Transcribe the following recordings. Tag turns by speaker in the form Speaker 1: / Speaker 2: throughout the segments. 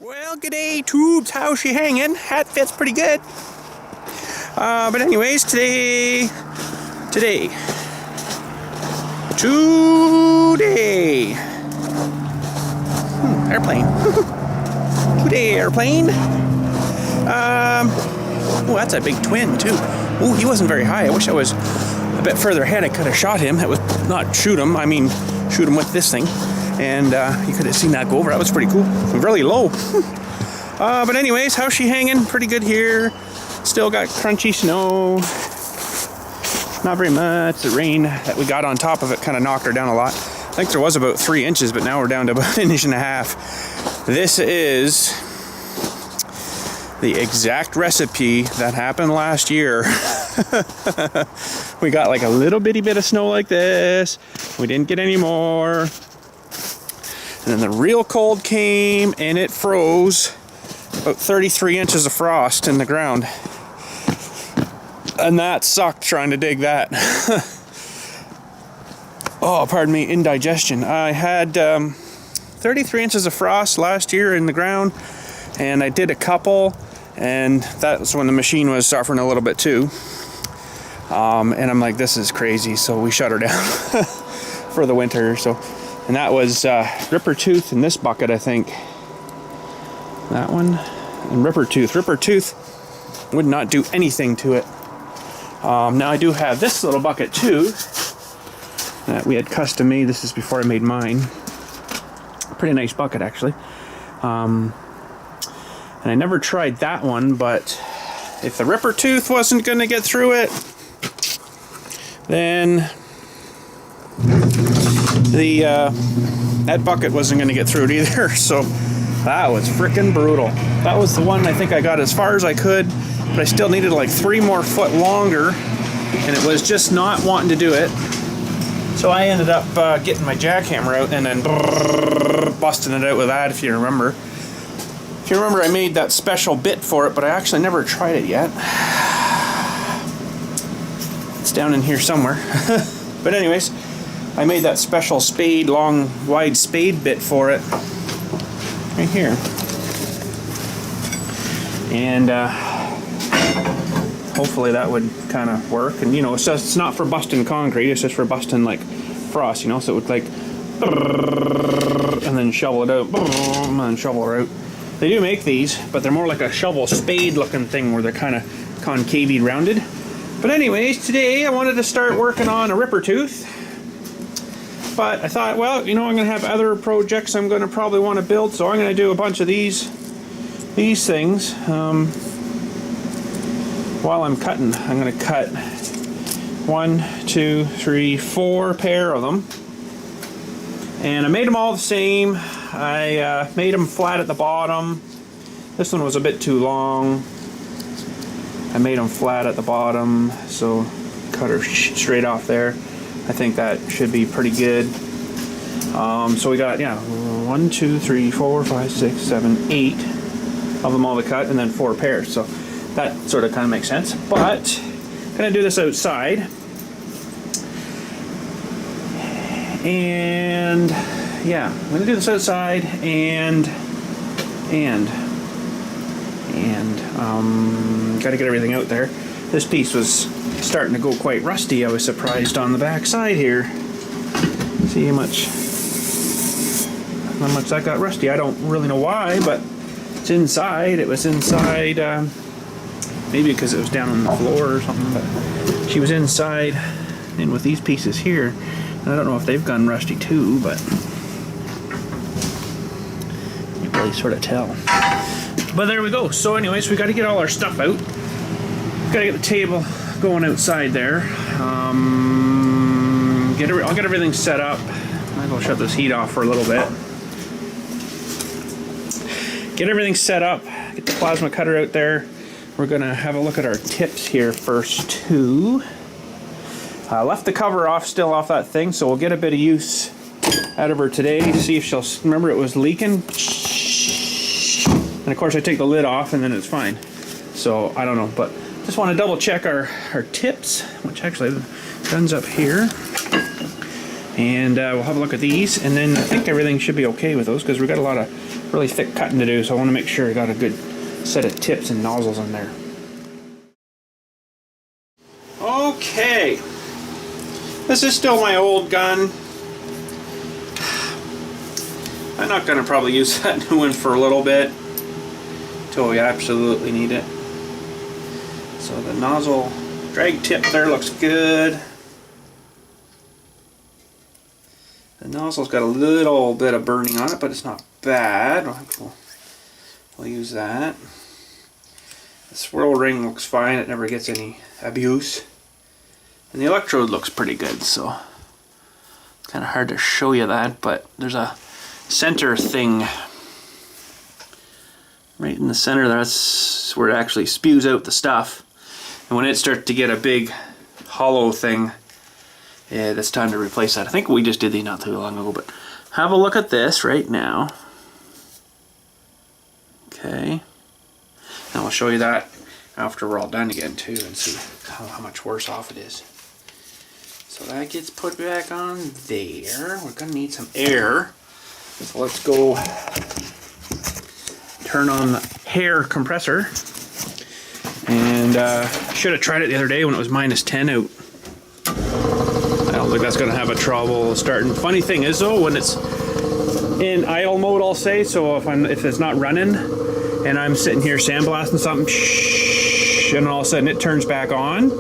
Speaker 1: Well, g'day tubes, how's she hanging? Hat fits pretty good. But anyways, today, airplane. Today, airplane. Oh, that's a big twin too. Oh, he wasn't very high. I wish I was a bit further ahead. I could have shot him. It was not shoot him. I mean, shoot him with this thing. And you could have seen that go over. That was pretty cool. Really low. But anyways, how's she hanging? Pretty good here. Still got crunchy snow. Not very much. The rain that we got on top of it kind of knocked her down a lot. I think there was about 3 inches, but now we're down to about 1.5 inches. This is the exact recipe that happened last year. We got like a little bitty bit of snow like this. We didn't get any more. And then the real cold came and it froze about 33 inches of frost in the ground. And that sucked trying to dig that. Oh, pardon me, indigestion. I had 33 inches of frost last year in the ground, and I did a couple, and that's when the machine was suffering a little bit too. And I'm like, this is crazy, so we shut her down for the winter. So, and that was Ripper Tooth in this bucket, I think. That one and Ripper Tooth. Ripper Tooth would not do anything to it. Now I do have this little bucket too that we had custom made. This is before I made mine. Pretty nice bucket actually. And I never tried that one, but if the Ripper Tooth wasn't going to get through it, then that bucket wasn't going to get through it either. So that was freaking brutal. That was the one I think I got as far as I could, but I still needed like 3 more foot longer, and it was just not wanting to do it. So I ended up getting my jackhammer out and then busting it out with that, if you remember. If you remember, I made that special bit for it, but I actually never tried it yet. It's down in here somewhere. But anyways, I made that special spade, long, wide spade bit for it. Right here. And hopefully that would kind of work. And you know, it's not for busting concrete, it's just for busting like frost, you know, so it would like and then shovel it out and then shovel it out. They do make these, but they're more like a shovel spade looking thing where they're kind of concavey rounded. But anyways, today I wanted to start working on a Ripper Tooth. But I thought, well, you know, I'm going to have other projects I'm going to probably want to build, so I'm going to do a bunch of these things. While I'm cutting, I'm going to cut 1, 2, 3, 4 pair of them. And I made them all the same. I made them flat at the bottom. This one was a bit too long. I made them flat at the bottom, so cut her straight off there. I think that should be pretty good. So we got, yeah, 1, 2, 3, 4, 5, 6, 7, 8 of them all to cut, and then 4 pairs. So that sort of kind of makes sense. But I'm gonna do this outside, and yeah, I'm gonna do this outside, and gotta get everything out there. This piece was starting to go quite rusty. I was surprised on the back side here. See how much that got rusty. I don't really know why, but it's inside. It was inside, maybe because it was down on the floor or something, but she was inside and with these pieces here. And I don't know if they've gone rusty too, but you can really sort of tell. But there we go. So anyways, we got to get all our stuff out. Got to get the table going outside there. I'll get everything set up. Might as well shut this heat off for a little bit. Get everything set up. Get the plasma cutter out there. We're gonna have a look at our tips here first too. Left the cover off, still off that thing, so we'll get a bit of use out of her today. See if she'll remember it was leaking. And of course I take the lid off and then it's fine. So I don't know, but just want to double check our tips, which actually the gun's up here. And we'll have a look at these, and then I think everything should be okay with those because we've got a lot of really thick cutting to do, so I want to make sure I got a good set of tips and nozzles in there. Okay, this is still my old gun. I'm not going to probably use that new one for a little bit until we absolutely need it. So the nozzle drag tip there looks good. The nozzle's got a little bit of burning on it, but it's not bad. We'll use that. The swirl ring looks fine, it never gets any abuse. And the electrode looks pretty good, so it's kind of hard to show you that, but there's a center thing right in the center there. That's where it actually spews out the stuff. And when it starts to get a big hollow thing, yeah, it's time to replace that. I think we just did these not too long ago, but have a look at this right now. Okay. And I'll show you that after we're all done again too, and see how much worse off it is. So that gets put back on there. We're gonna need some air. So let's go turn on the hair compressor. And should have tried it the other day when it was -10 out. I don't think that's going to have a trouble starting. Funny thing is though, when it's in idle mode, I'll say, so if it's not running and I'm sitting here sandblasting something, and all of a sudden it turns back on,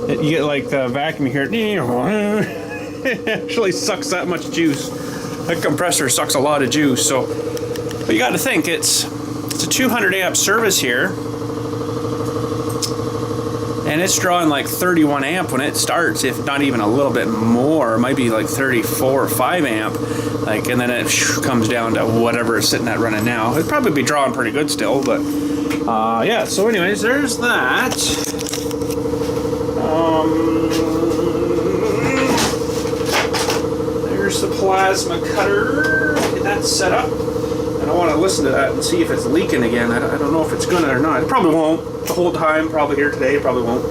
Speaker 1: you get like the vacuum here. It actually sucks that much juice. That compressor sucks a lot of juice. So, but you got to think it's a 200 amp service here. And it's drawing like 31 amp when it starts, if not even a little bit more. It might be like 34 or 5 amp. Like, and then it comes down to whatever it's sitting at running now. It'd probably be drawing pretty good still, but yeah. So anyways, there's that. There's the plasma cutter. Get that set up. And I want to listen to that and see if it's leaking again. I don't know if it's gonna or not. It probably won't the whole time. Probably here today. It probably won't.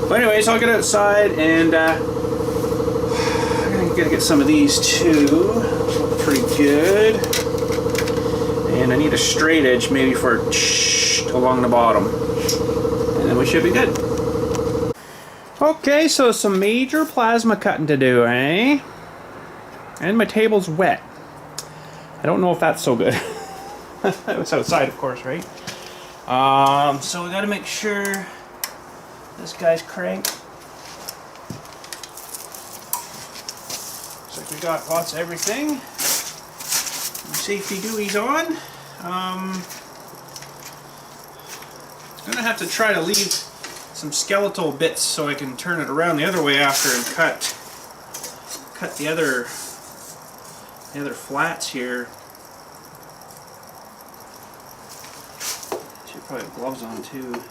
Speaker 1: But anyways, I'll get outside and I'm gonna get some of these too. Look pretty good. And I need a straight edge maybe for along the bottom. And then we should be good. Okay, so some major plasma cutting to do, eh? And my table's wet. I don't know if that's so good. It's outside, of course, right? So we got to make sure this guy's cranked. Looks like we got lots of everything. Safety dewey's on. I'm gonna have to try to leave some skeletal bits so I can turn it around the other way after and cut the other flats here. Should probably have gloves on too.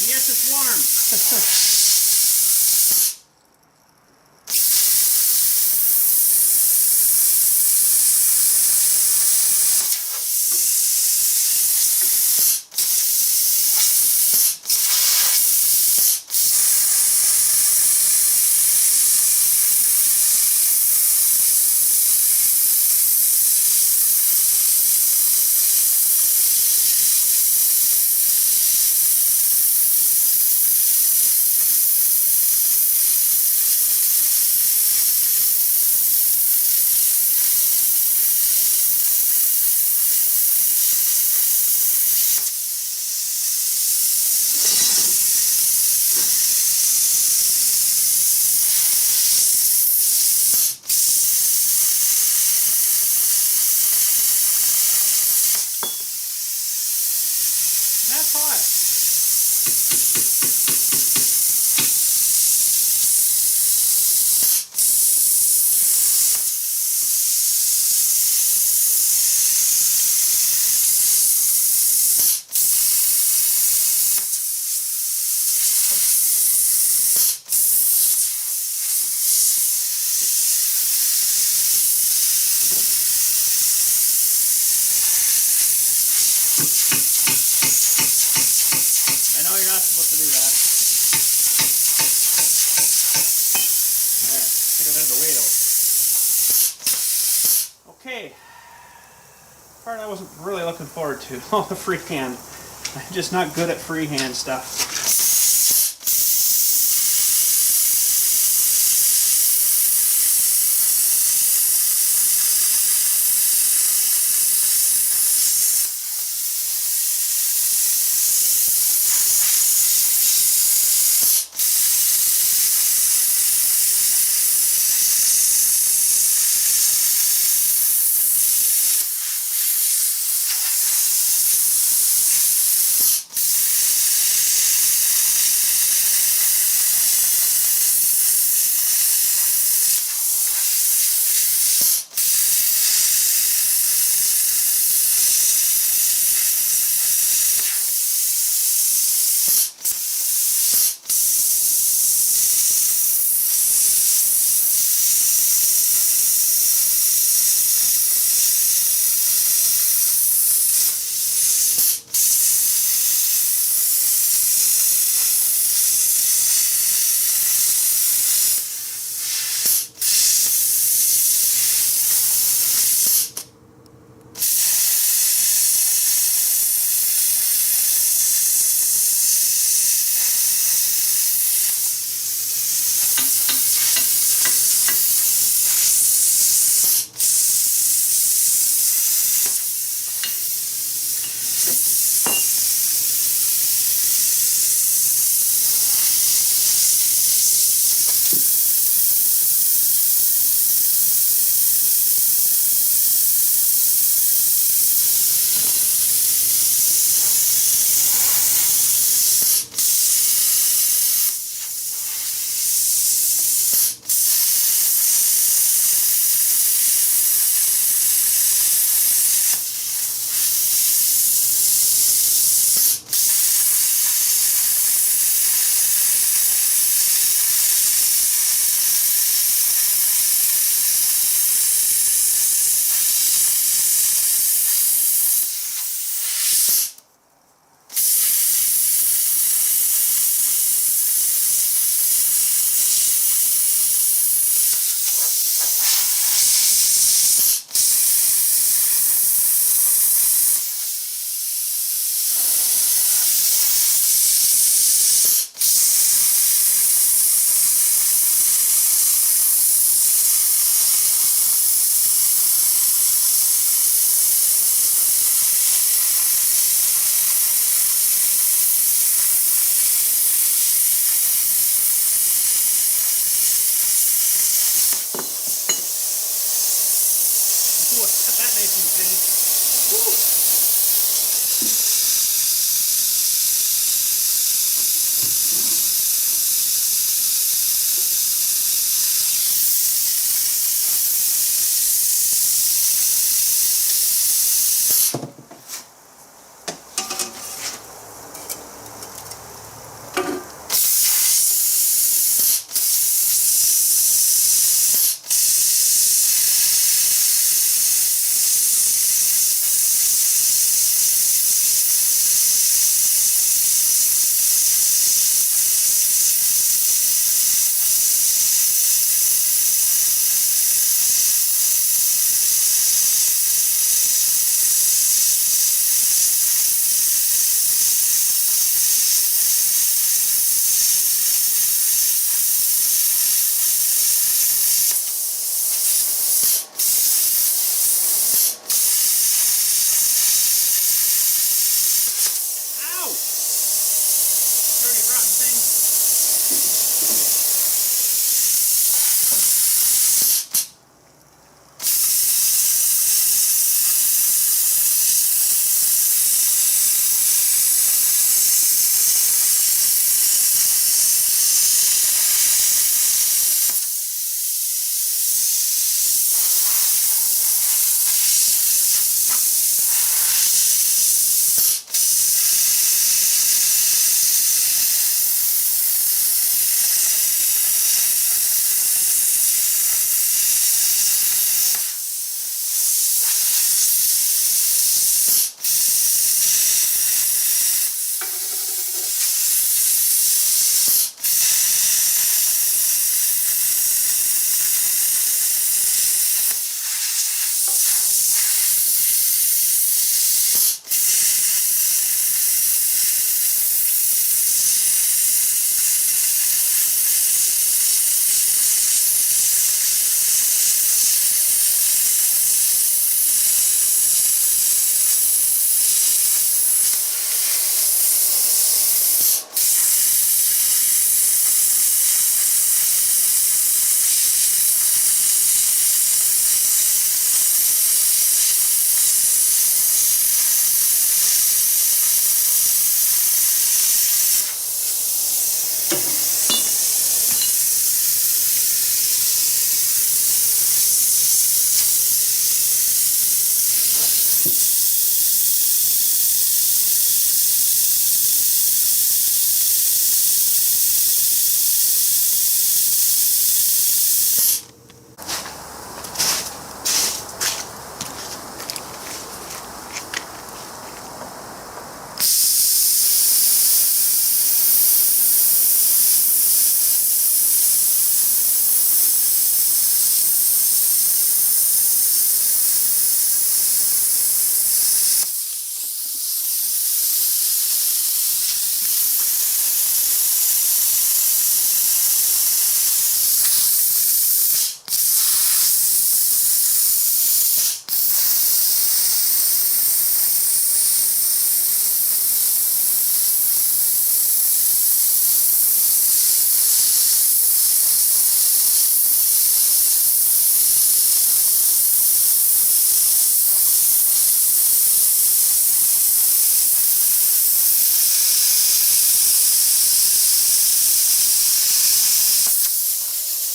Speaker 1: Yes, it's warm. I know you're not supposed to do that. Alright, figure there's a way though. Okay. Part I wasn't really looking forward to. All the freehand. I'm just not good at freehand stuff.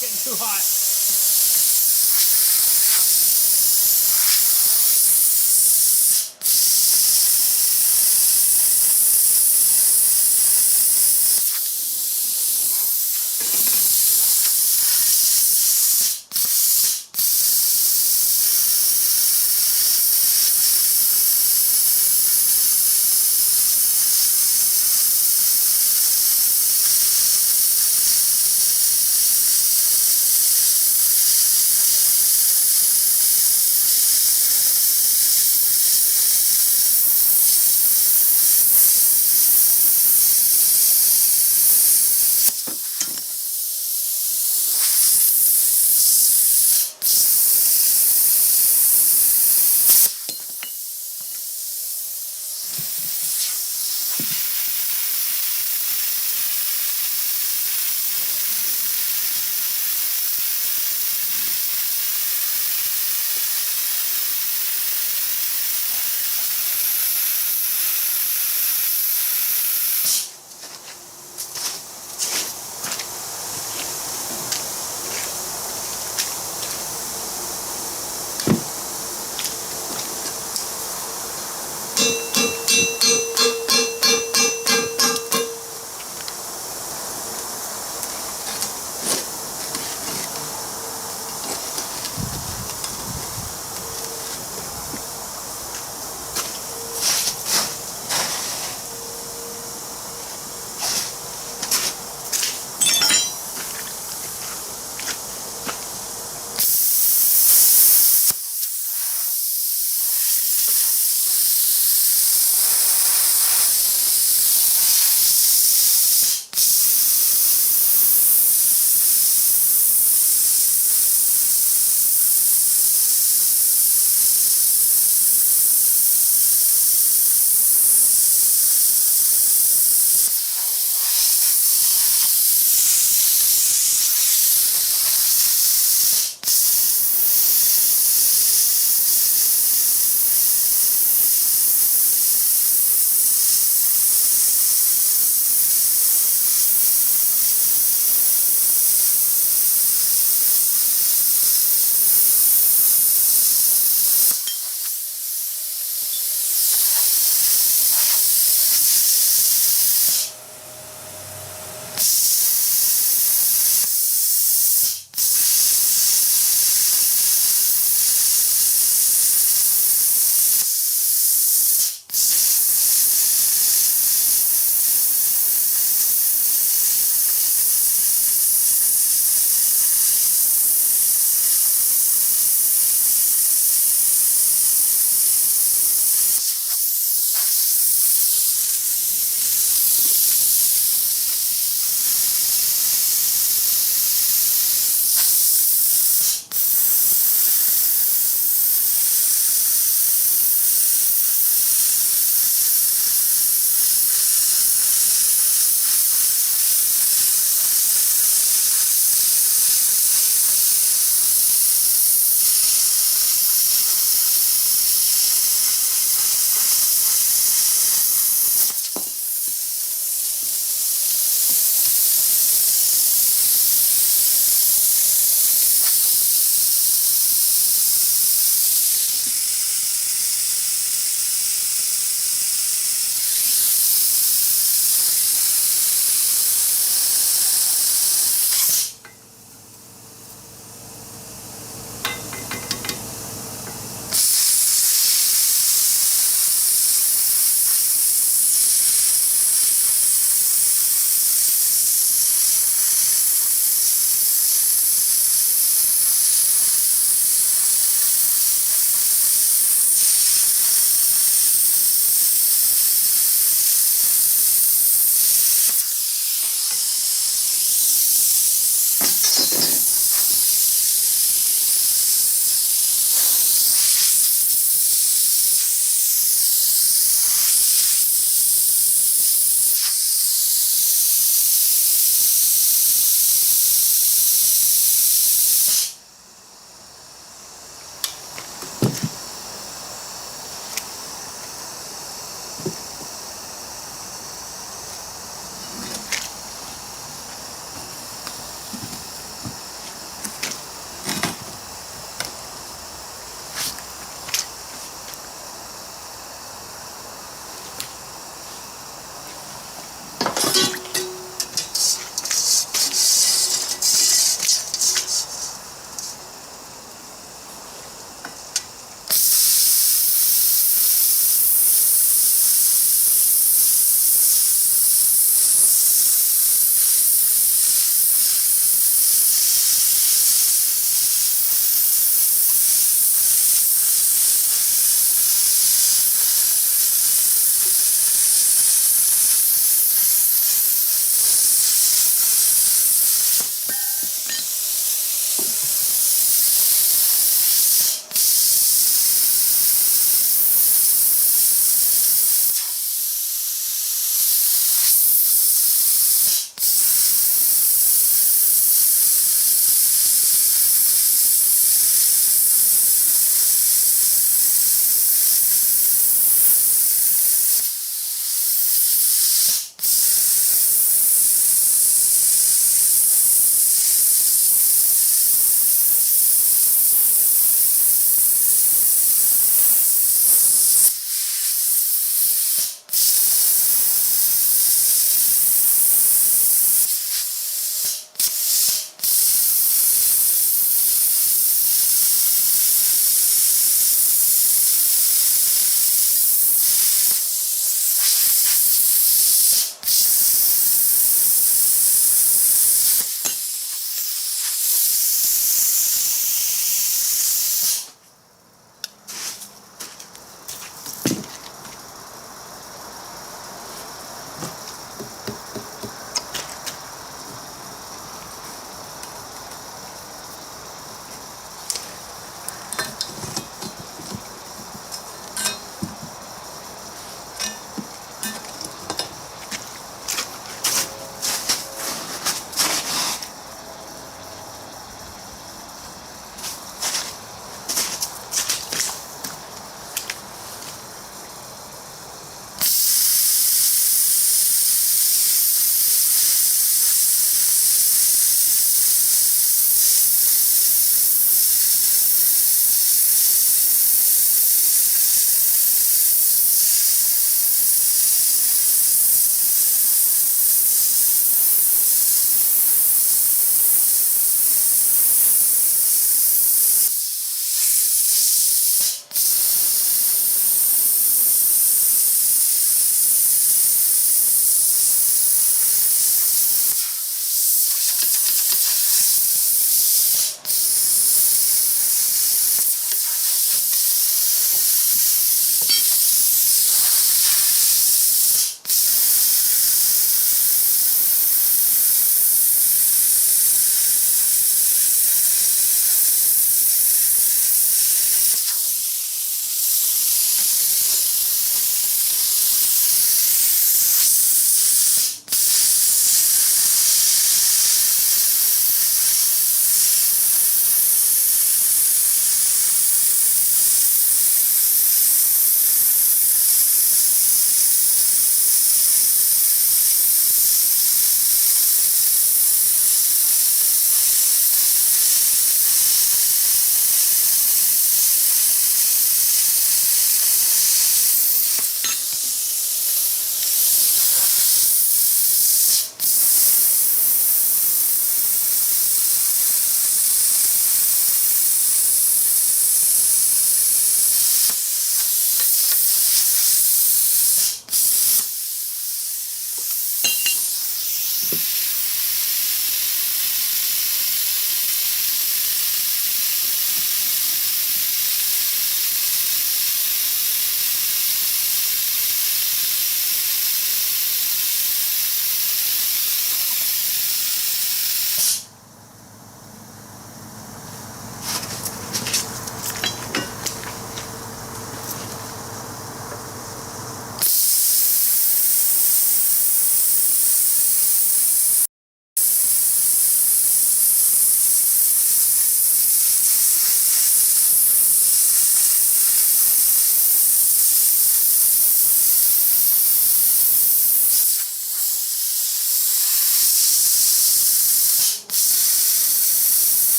Speaker 1: Getting too hot.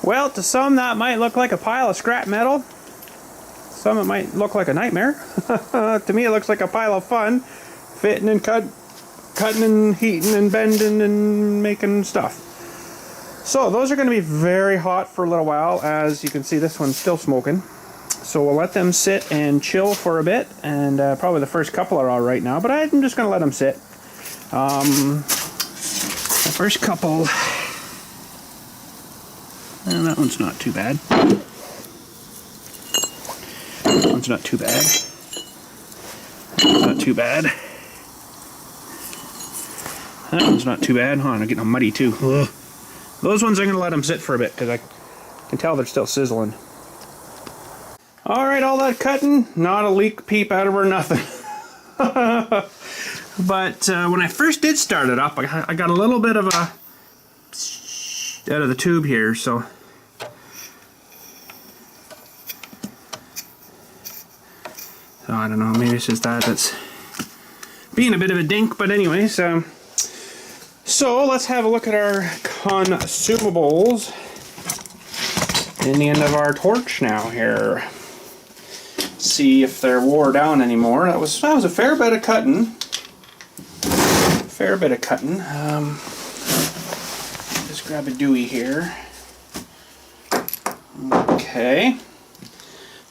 Speaker 1: Well, to some that might look like a pile of scrap metal. Some it might look like a nightmare. To me it looks like a pile of fun. Fitting and cutting and heating and bending and making stuff. So those are going to be very hot for a little while. As you can see, this one's still smoking. So we'll let them sit and chill for a bit. And probably the first couple are all right now, but I'm just going to let them sit. The first couple... And that one's not too bad. That one's not too bad. Not too bad. That one's not too bad. Oh, I'm getting all muddy too. Ugh. Those ones I'm going to let them sit for a bit because I can tell they're still sizzling. Alright, all that cutting, not a leak peep out of her, nothing. But when I first did start it up, I got a little bit of a out of the tube here, so I don't know, maybe it's just that's being a bit of a dink, but anyways, so let's have a look at our consumables in the end of our torch now here. See if they're wore down anymore. That was a fair bit of cutting. Just grab a Dewey here. Okay.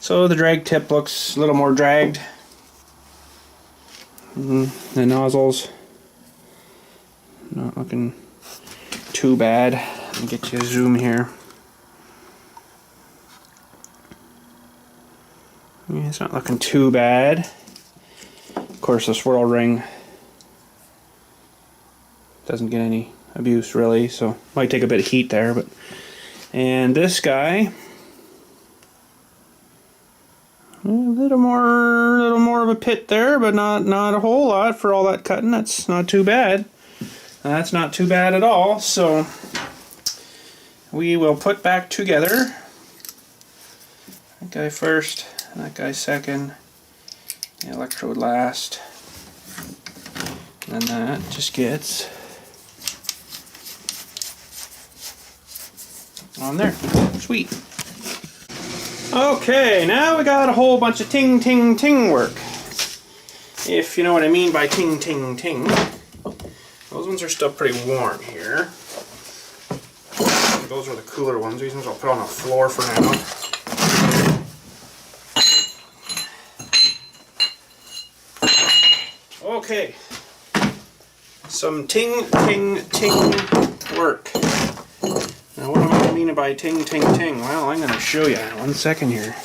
Speaker 1: So the drag tip looks a little more dragged. The nozzles not looking too bad. Let me get you a zoom here. Yeah, it's not looking too bad. Of course, the swirl ring doesn't get any abuse really, so might take a bit of heat there. But and this guy, a little more of a pit there, but not a whole lot for all that cutting. That's not too bad. That's not too bad at all. So we will put back together that guy first, that guy second, the electrode last, and then that just gets on there. Sweet. Okay, now we got a whole bunch of ting ting ting work. If you know what I mean by ting ting ting. Those ones are still pretty warm here. Those are the cooler ones. These ones I'll put on the floor for now. Okay. Some ting ting ting work. Now what am I meaning by ting ting ting? Well, I'm going to show you. 1 second here.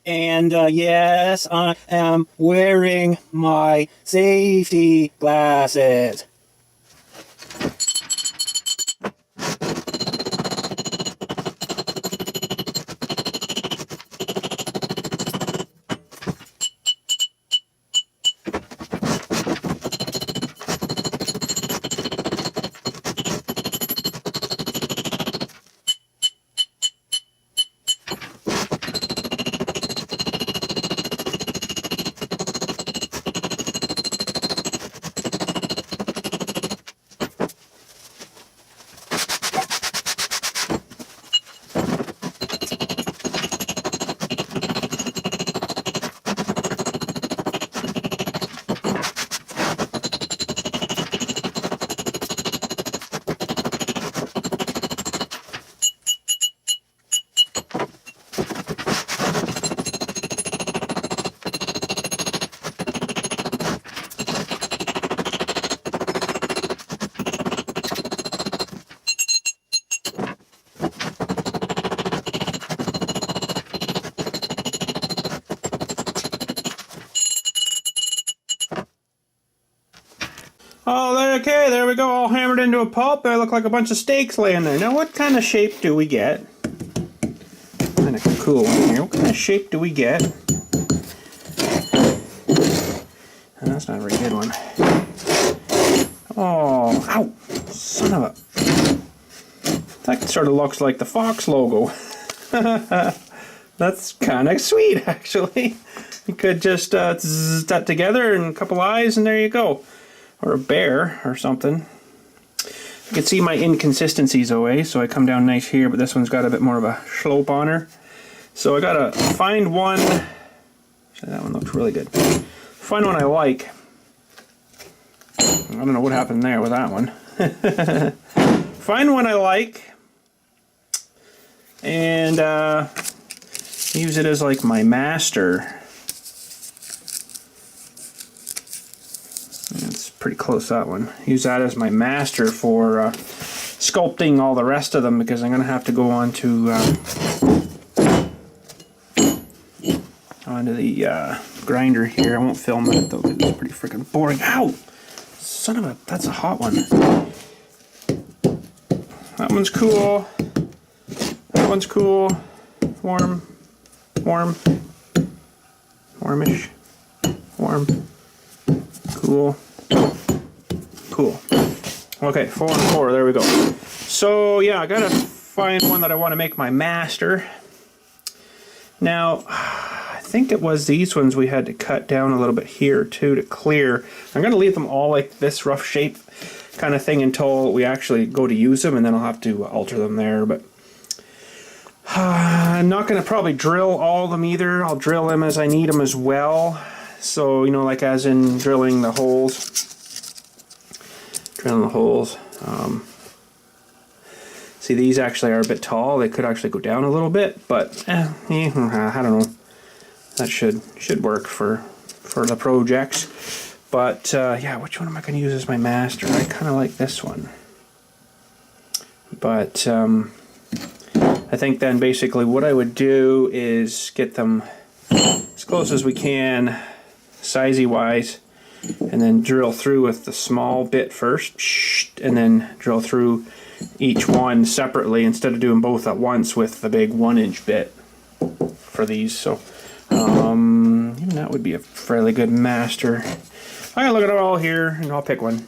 Speaker 1: And yes, I am wearing my safety glasses. Oh, okay, there we go, all hammered into a pulp. They look like a bunch of steaks laying there. Now, what kind of shape do we get? Kind of cool one here. What kind of shape do we get? That's not a very good one. Oh, ow! Son of a... That sort of looks like the Fox logo. That's kind of sweet, actually. You could just zzz that together and a couple eyes and there you go. Or a bear or something. You can see my inconsistencies away, so I come down nice here, but this one's got a bit more of a slope on her. So I gotta find one. Actually, that one looks really good. Find one I like. I don't know what happened there with that one. Find one I like and use it as like my master. It's pretty close, that one. Use that as my master for sculpting all the rest of them, because I'm going to have to go on to onto the grinder here. I won't film it though because it's pretty freaking boring. Ow! Son of a, that's a hot one. That one's cool. That one's cool. Warm. Warm. Warmish. Warm. Cool. Cool. Okay, 4 and 4, there we go. So yeah, I gotta find one that I want to make my master. Now, I think it was these ones we had to cut down a little bit here too to clear. I'm gonna leave them all like this rough shape kind of thing until we actually go to use them, and then I'll have to alter them there. But I'm not gonna probably drill all of them either. I'll drill them as I need them as well. So, you know, like as in drilling the holes. Drilling the holes. See, these actually are a bit tall. They could actually go down a little bit, but I don't know. That should work for the projects. But yeah, which one am I going to use as my master? I kind of like this one. But I think then basically what I would do is get them as close as we can, sizey wise, and then drill through with the small bit first, and then drill through each one separately instead of doing both at once with the big 1-inch bit for these. So even that would be a fairly good master. I gotta look at it all here and I'll pick one.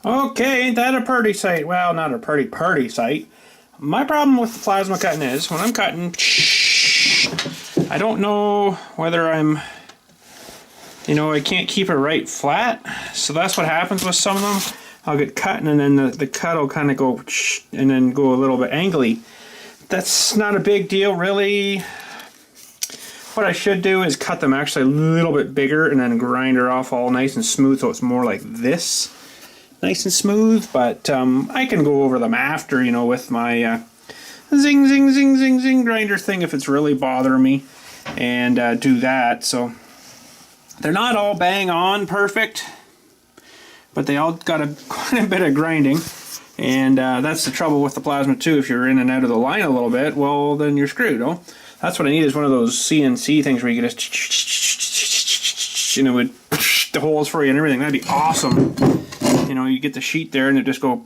Speaker 1: Okay, ain't that a pretty sight? Well, not a pretty sight. My problem with the plasma cutting is when I'm cutting, I don't know whether I'm, you know, I can't keep it right flat. So that's what happens with some of them. I'll get cutting and then the cut will kind of go and then go a little bit angly. That's not a big deal really. What I should do is cut them actually a little bit bigger and then grind her off all nice and smooth so it's more like this. Nice and smooth, but I can go over them after, you know, with my zing, zing, zing, zing, zing grinder thing if it's really bothering me, and do that. So they're not all bang on perfect, but they all got quite a bit of grinding, and that's the trouble with the plasma too. If you're in and out of the line a little bit, well, then you're screwed. Oh, that's what I need, is one of those CNC things where you can just, you know, with the holes for you and everything. That'd be awesome. You know, you get the sheet there and it just go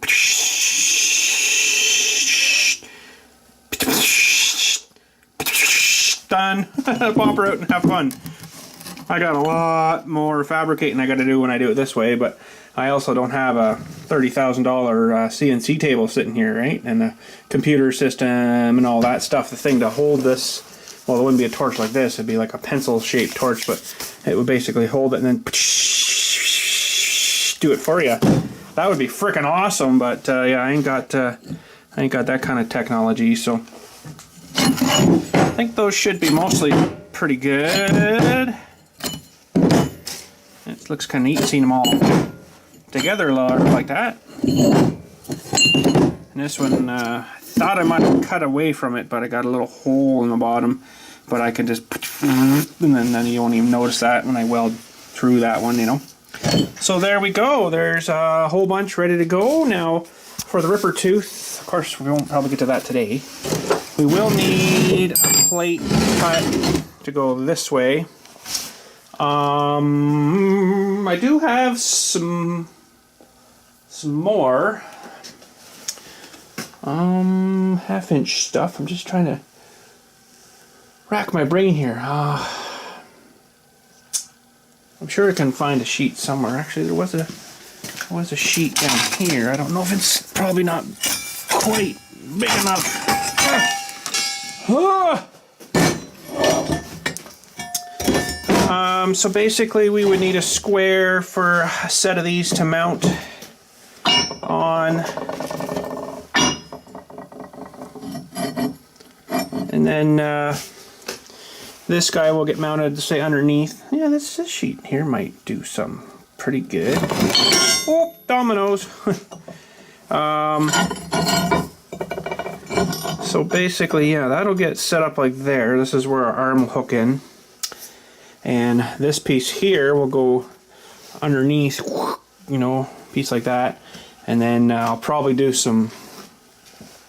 Speaker 1: done. Pop her out and have fun. I got a lot more fabricating I got to do when I do it this way, but I also don't have a $30,000 CNC table sitting here, right? And a computer system and all that stuff. The thing to hold this, well, it wouldn't be a torch like this. It'd be like a pencil-shaped torch, but it would basically hold it and then do it for you. That would be freaking awesome, but yeah, I ain't got that kind of technology. So I think those should be mostly pretty good. It looks kind of neat seeing them all together like that. And this one, I thought I might have cut away from it, but I got a little hole in the bottom. But I can just, and then you won't even notice that when I weld through that one, you know. So there we go. There's a whole bunch ready to go. Now, for the ripper tooth, of course, we won't probably get to that today. We will need a plate cut to go this way. I do have some more half-inch stuff. I'm just trying to rack my brain here. I'm sure I can find a sheet somewhere. Actually, there was a sheet down here. I don't know if it's probably not quite big enough. So basically we would need a square for a set of these to mount on. And then this guy will get mounted, say, underneath. Yeah, this sheet here might do some pretty good. Oh, dominoes. So basically, yeah, that'll get set up like there. This is where our arm will hook in. And this piece here will go underneath, you know, piece like that. And then I'll probably do some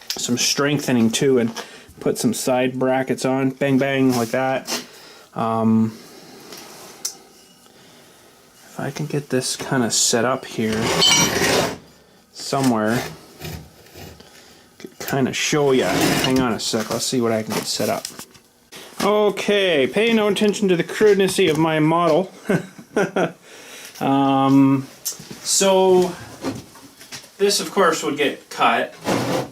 Speaker 1: strengthening too and put some side brackets on. Bang, bang, like that. If I can get this kind of set up here somewhere, kind of show you. Hang on a sec, let's see what I can get set up. Okay, pay no attention to the crudeness of my model. So this of course would get cut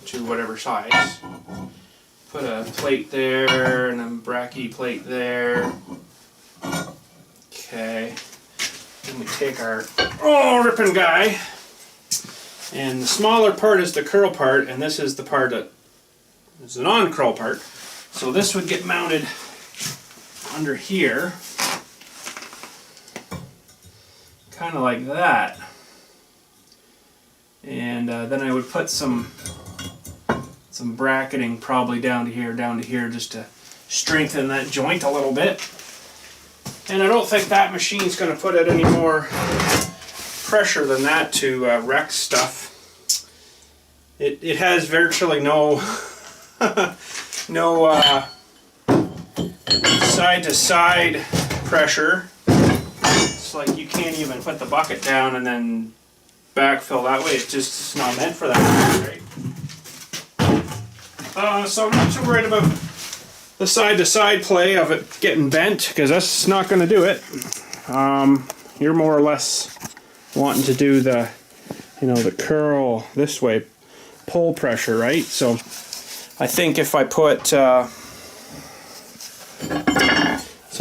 Speaker 1: to whatever size. Put a plate there and a bracky plate there. Okay, then we take our ripping guy. And the smaller part is the curl part, and this is the part that is the non-curl part. So this would get mounted under here, kind of like that. And then I would put some bracketing probably down to here, just to strengthen that joint a little bit. And I don't think that machine's going to put out any more pressure than that to wreck stuff. It has virtually no side to side pressure. It's like you can't even put the bucket down and then backfill that way. It's not meant for that, right? So I'm not too worried about the side to side play of it getting bent, because that's not going to do it. You're more or less wanting to do the, you know, the curl this way, pull pressure, right? So I think if I put, so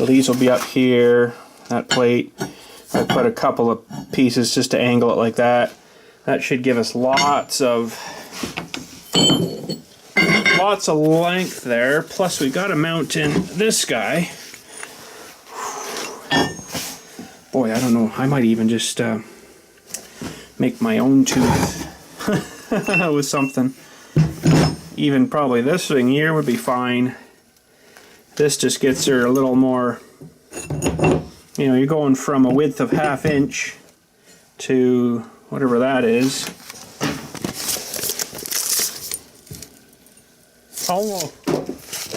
Speaker 1: these will be up here, that plate. I put a couple of pieces just to angle it like that. That should give us lots of length there. Plus we got to mount in this guy. Boy, I don't know. I might even just make my own tooth with something. Even probably this thing here would be fine. This just gets her a little more, you know, you're going from a width of 1/2 inch to whatever that is.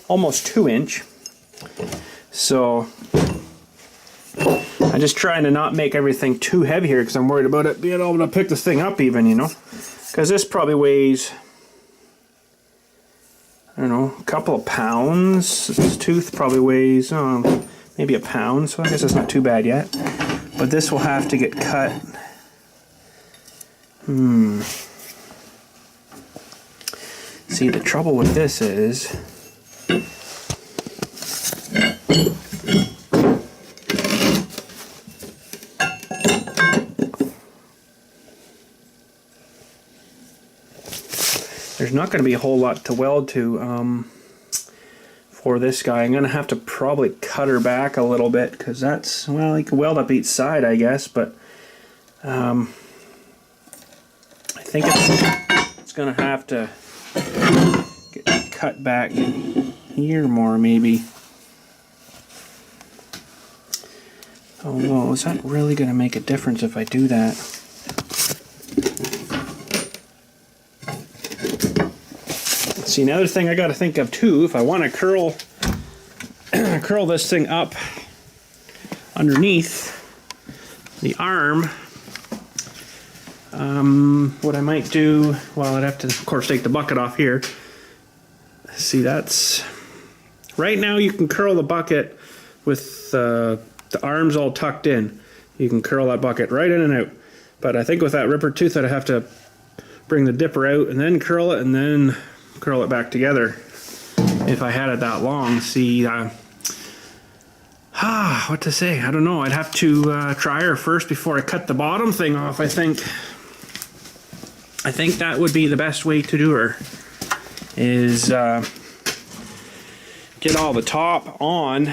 Speaker 1: Almost 2 inch. So I'm just trying to not make everything too heavy here, because I'm worried about it being able to pick this thing up even, you know. Because this probably weighs, I don't know, a couple of pounds. This tooth probably weighs maybe a pound, so I guess it's not too bad yet. But this will have to get cut. See, the trouble with this is there's not going to be a whole lot to weld to for this guy. I'm going to have to probably cut her back a little bit, because that's, well, you can weld up each side, I guess, but I think it's going to have to get cut back here more, maybe. Although, is that really going to make a difference if I do that? See, another thing I got to think of too, if I want to curl this thing up underneath the arm, what I might do, well, I'd have to of course take the bucket off here. See, that's right now you can curl the bucket with the arms all tucked in. You can curl that bucket right in and out. But I think with that ripper tooth I'd have to bring the dipper out and then curl it and then curl it back together if I had it that long. See, What to say? I don't know. I'd have to try her first before I cut the bottom thing off, I think. I think that would be the best way to do her, is get all the top on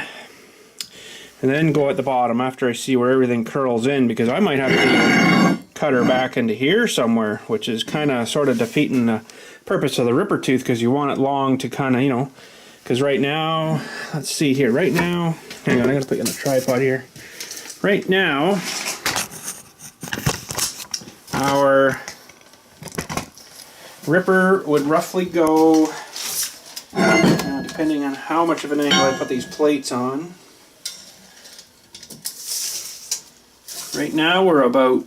Speaker 1: and then go at the bottom after I see where everything curls in, because I might have to cut her back into here somewhere, which is kind of sort of defeating the purpose of the ripper tooth, because you want it long to kind of, you know, because right now, let's see here, right now, hang on, I gotta put you on the tripod here. Right now, our ripper would roughly go, depending on how much of an angle I put these plates on. Right now we're about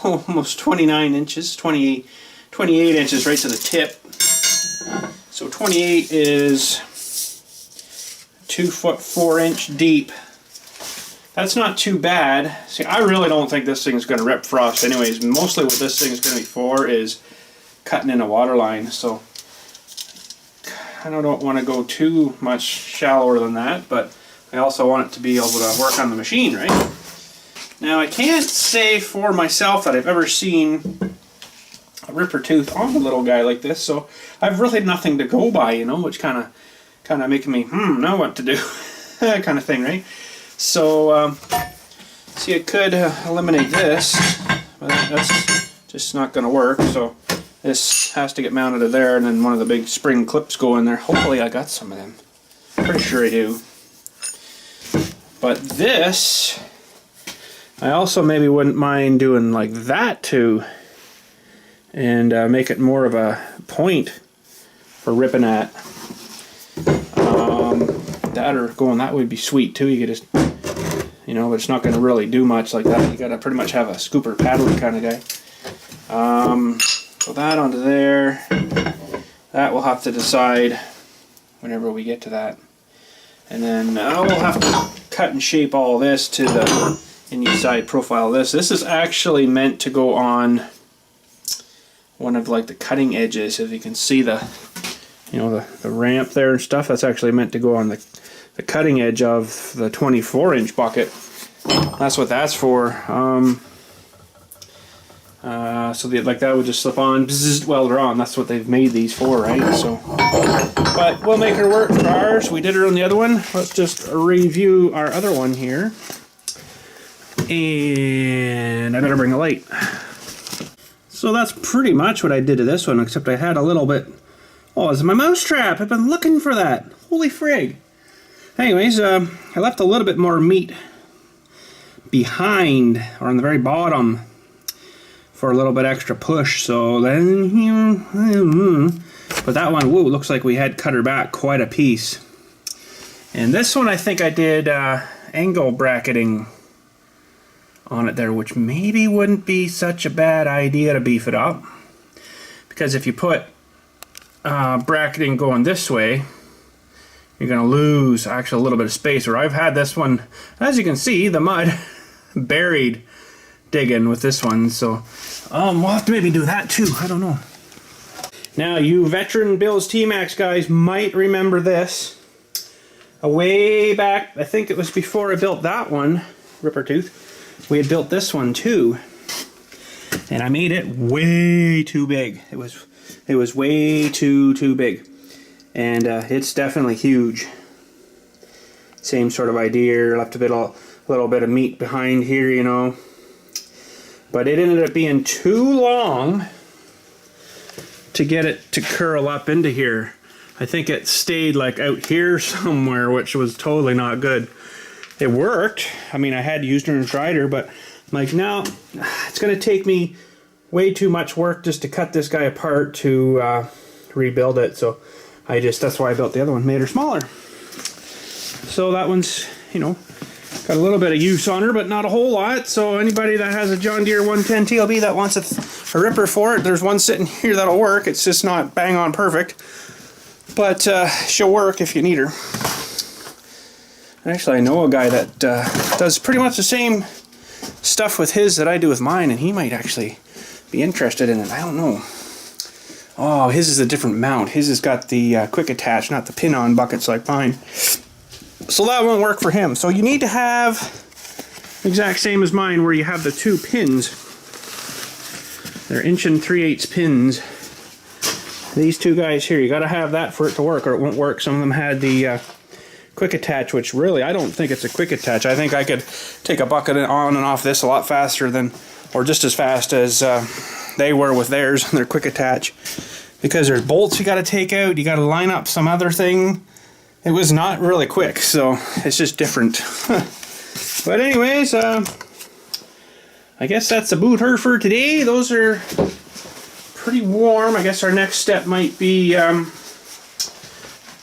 Speaker 1: almost 29 inches, 28 inches right to the tip. So 28 is 2 foot 4 inch deep. That's not too bad. See, I really don't think this thing's going to rip frost anyways. Mostly what this thing's going to be for is cutting in a water line. So I don't want to go too much shallower than that, but I also want it to be able to work on the machine, right? Now, I can't say for myself that I've ever seen a ripper tooth on a little guy like this, so I've really nothing to go by, you know, which kind of making me know what to do, kind of thing, right? So, see, I could eliminate this, but that's just not going to work. So this has to get mounted to there, and then one of the big spring clips go in there. Hopefully, I got some of them. Pretty sure I do. But this, I also maybe wouldn't mind doing like that too, and make it more of a point for ripping at. That or going that would be sweet too. You could just, you know, but it's not going to really do much like that. You got to pretty much have a scooper paddling kind of guy. Put that onto there. That we'll have to decide whenever we get to that. And then we'll have to cut and shape all this to the inside profile of this. This is actually meant to go on one of like the cutting edges. If you can see the, you know, the ramp there and stuff, that's actually meant to go on the cutting edge of the 24-inch bucket. That's what that's for. So like that would just slip on, bzzz, weld her on. That's what they've made these for, right? So, but we'll make her work for ours. We did her on the other one. Let's just review our other one here. And I better bring a light. So that's pretty much what I did to this one, except I had a little bit. Oh, it's my mouse trap. I've been looking for that. Holy frig. Anyways, I left a little bit more meat behind, or on the very bottom, for a little bit extra push. So then, but that one, whoa, looks like we had cut her back quite a piece. And this one, I think I did angle bracketing on it there, which maybe wouldn't be such a bad idea to beef it up, because if you put bracketing going this way, you're going to lose actually a little bit of space. Or I've had this one, as you can see, the mud buried digging with this one. So we'll have to maybe do that too. I don't know. Now, you veteran BILLSTMAXX guys might remember this. Way back, I think it was before I built that one, ripper tooth, we had built this one too. And I made it way too big. It was way too big. And it's definitely huge. Same sort of idea. Left a little bit of meat behind here, you know. But it ended up being too long to get it to curl up into here. I think it stayed like out here somewhere, which was totally not good. It worked. I mean, I had used her and tried her, but I'm like, no, it's going to take me way too much work just to cut this guy apart to rebuild it. So that's why I built the other one, made her smaller. So that one's, you know, got a little bit of use on her, but not a whole lot. So anybody that has a John Deere 110 TLB that wants a ripper for it, there's one sitting here that'll work. It's just not bang on perfect, but she'll work if you need her. Actually, I know a guy that does pretty much the same stuff with his that I do with mine, and he might actually be interested in it. I don't know. Oh, his is a different mount. His has got the quick attach, not the pin-on buckets like mine. So that won't work for him. So you need to have the exact same as mine, where you have the 2 pins. They're 1 3/8 pins. These 2 guys here, you got to have that for it to work, or it won't work. Some of them had the quick attach, which really I don't think it's a quick attach. I think I could take a bucket on and off this a lot faster than, or just as fast as they were with theirs, their quick attach. Because there's bolts you got to take out, you got to line up some other thing. It was not really quick, so it's just different. But anyways, I guess that's about her for today. Those are pretty warm. I guess our next step might be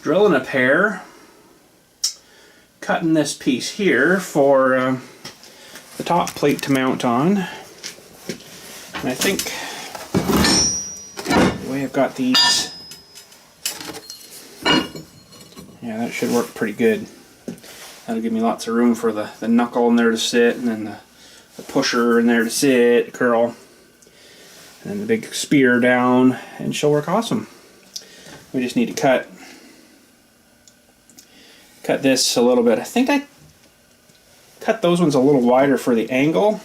Speaker 1: drilling a pair, cutting this piece here for the top plate to mount on. And I think the way I've got these, yeah, that should work pretty good. That'll give me lots of room for the knuckle in there to sit, and then the pusher in there to sit, curl, and then the big spear down, and she'll work awesome. We just need to cut this a little bit. I think I cut those ones a little wider for the angle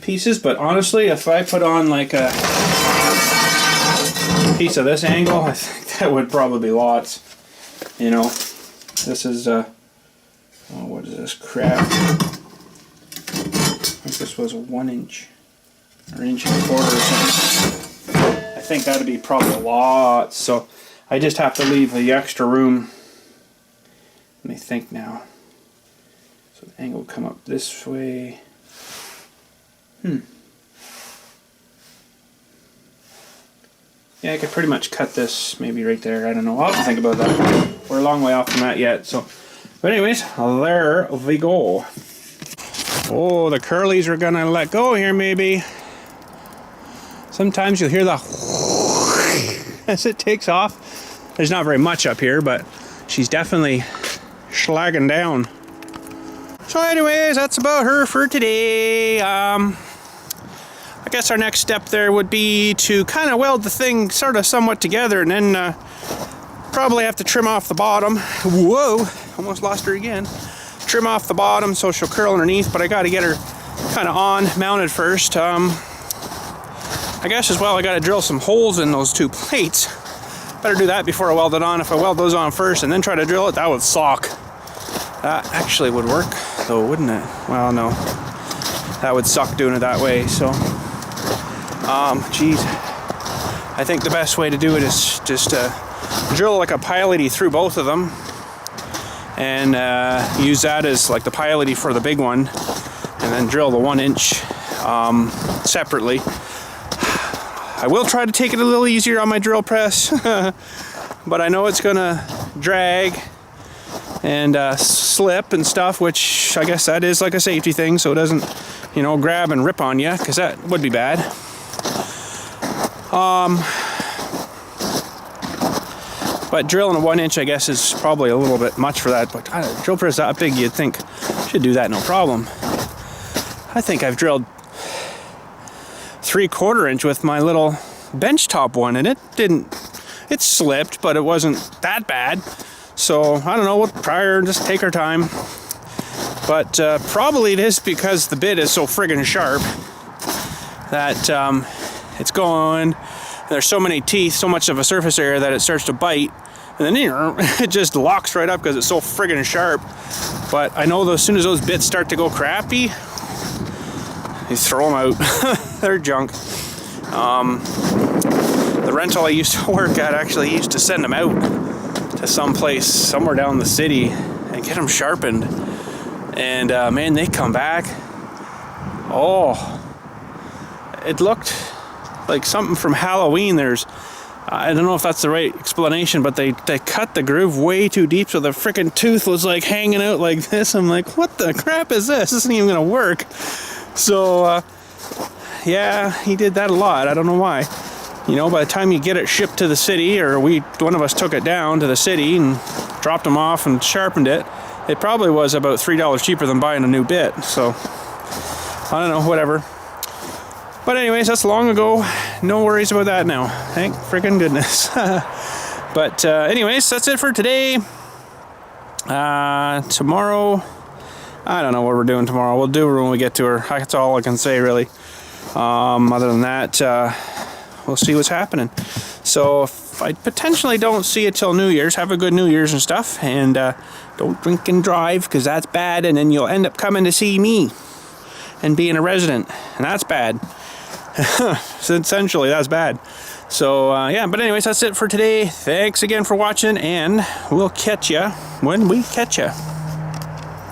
Speaker 1: pieces, but honestly, if I put on like a piece of this angle, I think that would probably be lots. You know, this is oh, what is this crap? I think this was a 1 inch or 1 1/4 or something. I think that'd be probably a lot, so I just have to leave the extra room. Let me think now. So the angle will come up this way. Yeah, I could pretty much cut this maybe right there. I don't know. I'll have to think about that. We're a long way off from that yet. So, but anyways, there we go. Oh, the curlies are gonna let go here maybe. Sometimes you'll hear the as it takes off. There's not very much up here, but she's definitely slagging down. So anyways, that's about her for today. I guess our next step there would be to kind of weld the thing sort of somewhat together, and then probably have to trim off the bottom. Whoa, almost lost her again. Trim off the bottom so she'll curl underneath, but I got to get her kind of on mounted first. I guess as well I got to drill some holes in those 2 plates. Better do that before I weld it on. If I weld those on first and then try to drill it, that would suck. That actually would work though, wouldn't it? Well, no, that would suck doing it that way. So geez, I think the best way to do it is just drill like a piloty through both of them, and use that as like the piloty for the big one, and then drill the 1 inch separately. I will try to take it a little easier on my drill press, but I know it's gonna drag and slip and stuff, which I guess that is like a safety thing, so it doesn't, you know, grab and rip on you, because that would be bad. But drilling a 1 inch, I guess, is probably a little bit much for that. But drill press that big, you'd think should do that no problem. I think I've drilled 3/4 inch with my little benchtop one, and it slipped, but it wasn't that bad. So I don't know, we'll try her and just take our time. But probably it is because the bit is so friggin' sharp that it's going. There's so many teeth, so much of a surface area that it starts to bite, and then it just locks right up because it's so friggin' sharp. But I know as soon as those bits start to go crappy, you throw them out. They're junk. The rental I used to work at actually used to send them out to some place somewhere down the city and get them sharpened. And man, they come back. Oh, it looked like something from Halloween. I don't know if that's the right explanation, but they cut the groove way too deep, so the freaking tooth was like hanging out like this. I'm like, what the crap is this? This isn't even gonna work. So yeah, he did that a lot. I don't know why. You know, by the time you get it shipped to the city, or one of us took it down to the city and dropped them off and sharpened it, it probably was about $3 cheaper than buying a new bit. So I don't know, whatever. But anyways, that's long ago. No worries about that now. Thank freaking goodness. But anyways, that's it for today. Tomorrow, I don't know what we're doing tomorrow. We'll do her when we get to her. That's all I can say, really. Other than that, we'll see what's happening. So if I potentially don't see you till New Year's, have a good New Year's and stuff, and don't drink and drive, because that's bad, and then you'll end up coming to see me and being a resident, and that's bad. So essentially, that's bad. So yeah, but anyways, that's it for today. Thanks again for watching, and we'll catch ya when we catch ya.